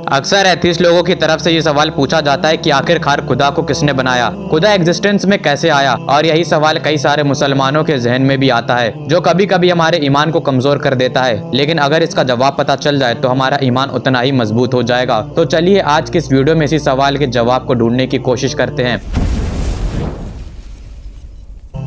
अक्सर एथीस्ट लोगों की तरफ से ये सवाल पूछा जाता है कि आखिरकार खुदा को किसने बनाया, खुदा एग्जिस्टेंस में कैसे आया। और यही सवाल कई सारे मुसलमानों के जहन में भी आता है, जो कभी कभी हमारे ईमान को कमजोर कर देता है। लेकिन अगर इसका जवाब पता चल जाए तो हमारा ईमान उतना ही मजबूत हो जाएगा। तो चलिए आज के इस वीडियो में इसी सवाल के जवाब को ढूंढने की कोशिश करते हैं।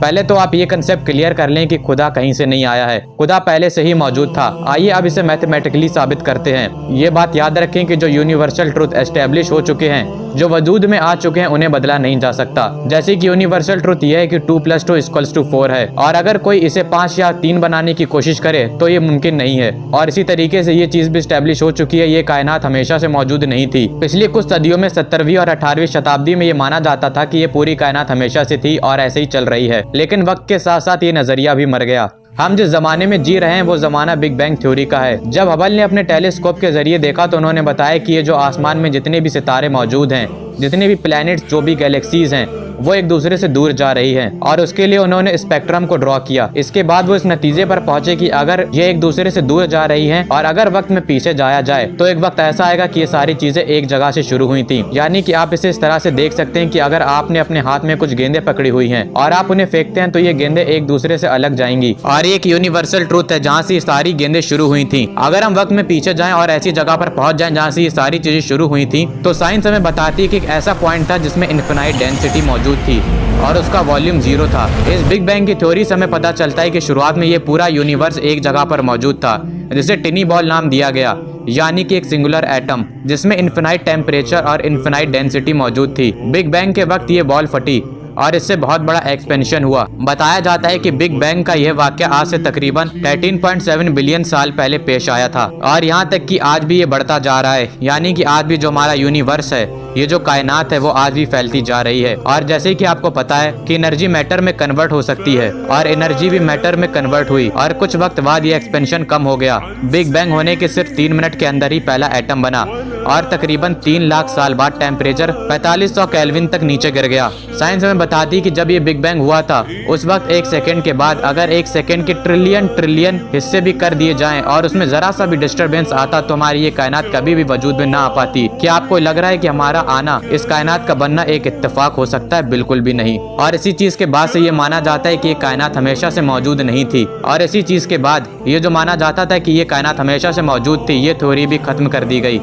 पहले तो आप ये कंसेप्ट क्लियर कर लें कि खुदा कहीं से नहीं आया है, खुदा पहले से ही मौजूद था। आइए अब इसे मैथमेटिकली साबित करते हैं। ये बात याद रखें कि जो यूनिवर्सल ट्रूथ एस्टेब्लिश हो चुके हैं, जो वजूद में आ चुके हैं, उन्हें बदला नहीं जा सकता। जैसे कि यूनिवर्सल ट्रूथ ये है कि 2 + 2 = 4 है, और अगर कोई इसे 5 या 3 बनाने की कोशिश करे तो ये मुमकिन नहीं है। और इसी तरीके से ये चीज भी एस्टेब्लिश हो चुकी है, ये कायनात हमेशा से मौजूद नहीं थी। पिछली कुछ सदियों में 17वीं और 18वीं शताब्दी में ये माना जाता था कि ये पूरी कायनात हमेशा से थी और ऐसे ही चल रही है। लेकिन वक्त के साथ साथ ये नजरिया भी मर गया। हम जिस जमाने में जी रहे हैं वो जमाना बिग बैंग थ्योरी का है। जब हबल ने अपने टेलीस्कोप के जरिए देखा तो उन्होंने बताया कि ये जो आसमान में जितने भी सितारे मौजूद हैं, जितने भी प्लैनेट्स, जो भी गैलेक्सीज हैं, वो एक दूसरे से दूर जा रही हैं। और उसके लिए उन्होंने स्पेक्ट्रम को ड्रॉ किया। इसके बाद वो इस नतीजे पर पहुंचे कि अगर ये एक दूसरे से दूर जा रही हैं और अगर वक्त में पीछे जाया जाए तो एक वक्त ऐसा आएगा कि ये सारी चीजें एक जगह से शुरू हुई थी। यानी कि आप इसे इस तरह से देख सकते हैं कि अगर आपने अपने हाथ में कुछ गेंदें पकड़ी हुई हैं और आप उन्हें फेंकते हैं तो ये गेंदें एक दूसरे से अलग जाएंगी। और एक यूनिवर्सल ट्रूथ है जहाँ से ये सारी गेंदें शुरू हुई थी। अगर हम वक्त में पीछे जाएं और ऐसी जगह पर पहुंच जाएं जहाँ से ये सारी चीजें शुरू हुई थी, तो साइंस हमें बताती है कि एक ऐसा पॉइंट था जिसमें इनफिनाइट डेंसिटी मौजूद थी और उसका वॉल्यूम 0 था। इस बिग बैंग की थ्योरी से हमें पता चलता है कि शुरुआत में ये पूरा यूनिवर्स एक जगह पर मौजूद था, जिसे टिनी बॉल नाम दिया गया, यानी कि एक सिंगुलर एटम जिसमें इनफिनाइट टेम्परेचर और इनफिनाइट डेंसिटी मौजूद थी। बिग बैंग के वक्त ये बॉल फटी और इससे बहुत बड़ा एक्सपेंशन हुआ। बताया जाता है कि बिग बैंग का यह वाकया आज से तकरीबन 13.7 बिलियन साल पहले पेश आया था और यहाँ तक कि आज भी ये बढ़ता जा रहा है। यानी कि आज भी जो हमारा यूनिवर्स है, ये जो कायनात है, वो आज भी फैलती जा रही है। और जैसे कि आपको पता है कि एनर्जी मैटर में कन्वर्ट हो सकती है और एनर्जी भी मैटर में कन्वर्ट हुई और कुछ वक्त बाद ये एक्सपेंशन कम हो गया। बिग बैंग होने के सिर्फ 3 मिनट के अंदर ही पहला एटम बना और तकरीबन 3 लाख साल बाद टेम्परेचर 4500 केल्विन तक नीचे गिर गया। साइंस हमें बताती है कि जब ये बिग बैंग हुआ था उस वक्त 1 सेकंड के बाद अगर 1 सेकंड के ट्रिलियन हिस्से भी कर दिए जाएं और उसमें जरा सा भी डिस्टरबेंस आता तो हमारी ये कायनात कभी भी वजूद में ना आ पाती। क्या आपको लग रहा है कि हमारा आना, इस कायनात का बनना एक इत्तेफाक हो सकता है? बिल्कुल भी नहीं। और इसी चीज के बाद से ये माना जाता है कि ये कायनात हमेशा से मौजूद नहीं थी। और इसी चीज के बाद ये जो माना जाता था कि ये कायनात हमेशा से मौजूद थी, ये थ्योरी भी खत्म कर दी गई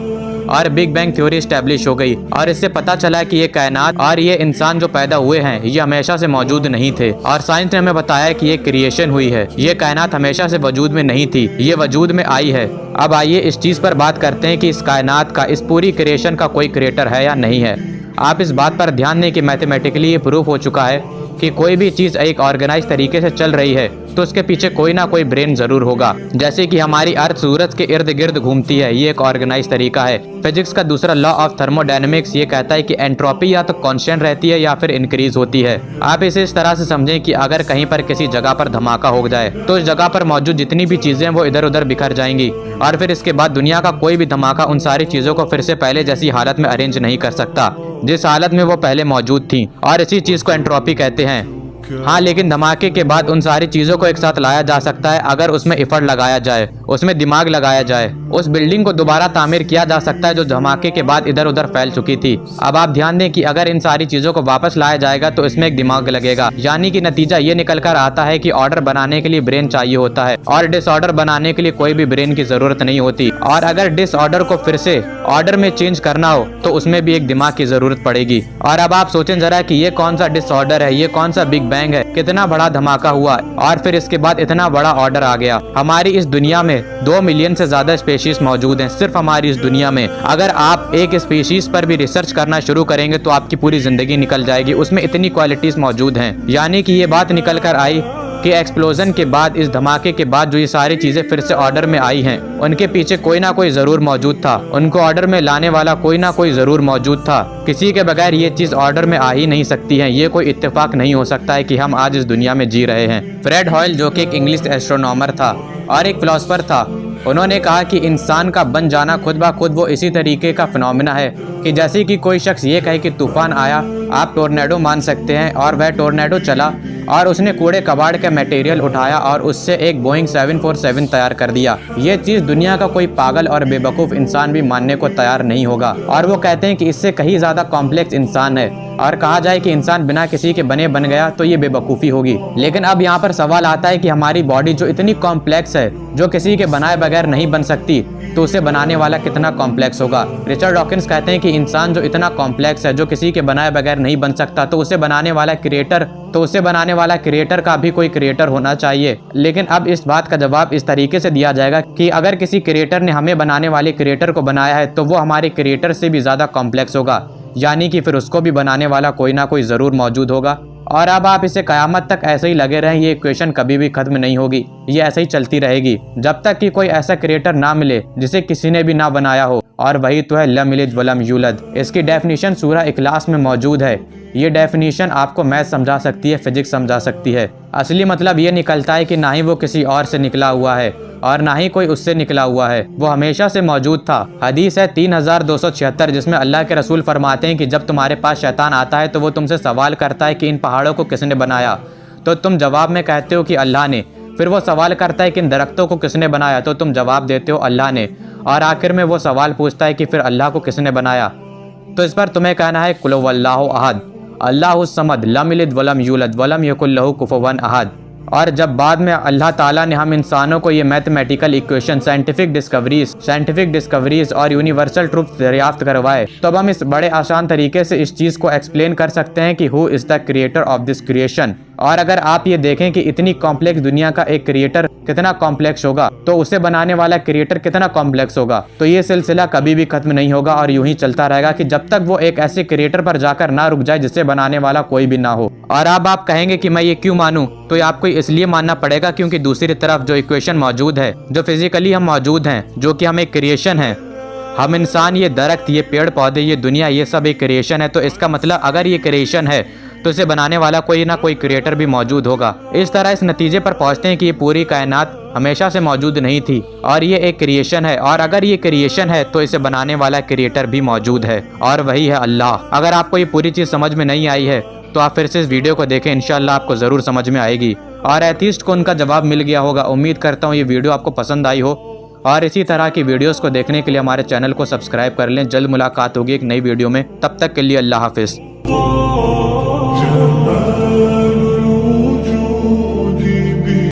और बिग बैंग थ्योरी स्टैब्लिश हो गई। और इससे पता चला कि ये कायनात और ये इंसान जो पैदा हुए हैं, ये हमेशा से मौजूद नहीं थे। और साइंस ने हमें बताया कि ये क्रिएशन हुई है, ये कायनात हमेशा से वजूद में नहीं थी, ये वजूद में आई है। अब आइए इस चीज पर बात करते हैं कि इस कायनात का, इस पूरी क्रिएशन का कोई क्रिएटर है या नहीं है। आप इस बात पर ध्यान दें कि मैथमेटिकली ये प्रूफ हो चुका है कि कोई भी चीज एक ऑर्गेनाइज तरीके से चल रही है तो उसके पीछे कोई ना कोई ब्रेन जरूर होगा। जैसे कि हमारी अर्थ सूरज के इर्द गिर्द घूमती है, ये एक ऑर्गेनाइज तरीका है। फिजिक्स का दूसरा लॉ ऑफ थर्मोडायनेमिक्स ये कहता है कि एंट्रोपी या तो कांस्टेंट रहती है या फिर इंक्रीज होती है। आप इसे इस तरह से समझें कि अगर कहीं पर किसी जगह पर धमाका हो जाए तो उस जगह पर मौजूद जितनी भी चीजें हैं वो इधर उधर बिखर जाएंगी और फिर इसके बाद दुनिया का कोई भी धमाका उन सारी चीजों को फिर से पहले जैसी हालत में अरेंज नहीं कर सकता जिस हालत में वो पहले मौजूद थी, और इसी चीज को एंट्रोपी कहते हैं। हाँ, लेकिन धमाके के बाद उन सारी चीजों को एक साथ लाया जा सकता है अगर उसमें एफर्ट लगाया जाए, उसमें दिमाग लगाया जाए। उस बिल्डिंग को दोबारा तामीर किया जा सकता है जो धमाके के बाद इधर उधर फैल चुकी थी। अब आप ध्यान दें कि अगर इन सारी चीजों को वापस लाया जाएगा तो इसमें एक दिमाग लगेगा। यानी कि नतीजा ये निकल कर आता है कि ऑर्डर बनाने के लिए ब्रेन चाहिए होता है और डिसऑर्डर बनाने के लिए कोई भी ब्रेन की जरूरत नहीं होती। और अगर डिसऑर्डर को फिर से ऑर्डर में चेंज करना हो तो उसमें भी एक दिमाग की जरूरत पड़ेगी। और अब आप सोचें जरा कि ये कौन सा डिसऑर्डर है, ये कौन सा बिग बैंग है, कितना बड़ा धमाका हुआ और फिर इसके बाद इतना बड़ा ऑर्डर आ गया। हमारी इस दुनिया में 2 मिलियन से ज्यादा स्पीशीज मौजूद हैं सिर्फ हमारी इस दुनिया में। अगर आप एक स्पीशीज पर भी रिसर्च करना शुरू करेंगे तो आपकी पूरी जिंदगी निकल जाएगी, उसमें इतनी क्वालिटीज मौजूद हैं। यानी कि ये बात निकल कर आई कि एक्सप्लोजन के बाद, इस धमाके के बाद जो ये सारी चीजें फिर से ऑर्डर में आई हैं, उनके पीछे कोई ना कोई जरूर मौजूद था, उनको ऑर्डर में लाने वाला कोई ना कोई जरूर मौजूद था। किसी के बगैर ये चीज ऑर्डर में आ ही नहीं सकती है। ये कोई इत्तेफाक नहीं हो सकता है कि हम आज इस दुनिया में जी रहे हैं। फ्रेड हॉयल जो कि एक इंग्लिश एस्ट्रोनॉमर था और एक फिलोसफर था, उन्होंने कहा कि इंसान का बन जाना खुद ब खुद वो इसी तरीके का फिनोमिना है कि जैसे कि कोई शख्स ये कहे कि तूफान आया, आप टोर्नेडो मान सकते हैं, और वह टोर्नेडो चला और उसने कूड़े कबाड़ का मटेरियल उठाया और उससे एक बोइंग 747 तैयार कर दिया। ये चीज़ दुनिया का कोई पागल और बेवकूफ़ इंसान भी मानने को तैयार नहीं होगा। और वो कहते हैं कि इससे कहीं ज़्यादा कॉम्प्लेक्स इंसान है, और कहा जाए कि इंसान बिना किसी के बने बन गया तो ये बेवकूफ़ी होगी। लेकिन अब यहाँ पर सवाल आता है कि हमारी बॉडी जो इतनी कॉम्प्लेक्स है, जो किसी के बनाए बगैर नहीं बन सकती, तो उसे बनाने वाला कितना कॉम्प्लेक्स होगा। रिचर्ड डॉकिंस कहते हैं कि इंसान जो इतना कॉम्प्लेक्स है, जो किसी के बनाए बगैर नहीं बन सकता, तो उसे बनाने वाला क्रिएटर का भी कोई क्रिएटर होना चाहिए। लेकिन अब इस बात का जवाब इस तरीके से दिया जाएगा कि अगर किसी क्रिएटर ने हमें बनाने वाले क्रिएटर को बनाया है तो वो हमारे क्रिएटर से भी ज़्यादा कॉम्प्लेक्स होगा, यानी कि फिर उसको भी बनाने वाला कोई ना कोई ज़रूर मौजूद होगा। और अब आप इसे क़यामत तक ऐसे ही लगे रहें, ये इक्वेशन कभी भी खत्म नहीं होगी, ये ऐसे ही चलती रहेगी जब तक कि कोई ऐसा क्रिएटर ना मिले जिसे किसी ने भी ना बनाया हो। और वही तो है लम यलिद वलम यूलद। इसकी डेफिनेशन सूरह इखलास में मौजूद है। ये डेफिनेशन आपको मैथ समझा सकती है, फिजिक्स समझा सकती है। असली मतलब ये निकलता है कि ना ही वो किसी और से निकला हुआ है और ना ही कोई उससे निकला हुआ है, वो हमेशा से मौजूद था। हदीस है 3276, जिसमें अल्लाह के रसूल फरमाते हैं कि जब तुम्हारे पास शैतान आता है तो वो तुमसे सवाल करता है कि इन पहाड़ों को किसने बनाया, तो तुम जवाब में कहते हो कि अल्लाह ने। फिर वो सवाल करता है कि इन दरख्तों को किसने बनाया, तो तुम जवाब देते हो अल्लाह ने। और आखिर में वो सवाल पूछता है कि फिर अल्लाह को किसने बनाया, तो इस पर तुम्हें कहना है कुल हुवल्लाहु अहद, अल्लाहुस समद, लम यलिद वलम यूलद वलम यकुल लहू कुफुवन अहद। और जब बाद में अल्लाह ताला ने हम इंसानों को ये मैथमेटिकल इक्वेशन, साइंटिफिक डिस्कवरीज और यूनिवर्सल ट्रुथ दरियाफ्त करवाए, तो अब हम इस बड़े आसान तरीके से इस चीज़ को एक्सप्लेन कर सकते हैं कि who is the creator of this creation. और अगर आप ये देखें कि इतनी कॉम्प्लेक्स दुनिया का एक क्रिएटर कितना कॉम्प्लेक्स होगा, तो उसे बनाने वाला क्रिएटर कितना कॉम्प्लेक्स होगा, तो ये सिलसिला कभी भी खत्म नहीं होगा और यूं ही चलता रहेगा कि जब तक वो एक ऐसे क्रिएटर पर जाकर ना रुक जाए जिसे बनाने वाला कोई भी ना हो। और अब आप कहेंगे कि मैं ये क्यों मानूं, तो ये आपको इसलिए मानना पड़ेगा क्योंकि दूसरी तरफ जो इक्वेशन मौजूद है, जो फिजिकली हम मौजूद हैं, जो कि हम एक क्रिएशन है, हम इंसान, ये दरख्त, ये पेड़ पौधे, ये दुनिया, ये सब एक क्रिएशन है। तो इसका मतलब अगर ये क्रिएशन है तो इसे बनाने वाला कोई ना कोई क्रिएटर भी मौजूद होगा। इस तरह इस नतीजे पर पहुंचते हैं कि ये पूरी कायनात हमेशा से मौजूद नहीं थी और ये एक क्रिएशन है, और अगर ये क्रिएशन है तो इसे बनाने वाला क्रिएटर भी मौजूद है, और वही है अल्लाह। अगर आपको ये पूरी चीज़ समझ में नहीं आई है तो आप फिर से इस वीडियो को देखें, इंशाल्लाह आपको ज़रूर समझ में आएगी और एथीस्ट को उनका जवाब मिल गया होगा। उम्मीद करता हूँ ये वीडियो आपको पसंद आई हो, और इसी तरह की वीडियोस को देखने के लिए हमारे चैनल को सब्सक्राइब कर लें। जल्द मुलाकात होगी एक नई वीडियो में, तब तक के लिए अल्लाह हाफिज़।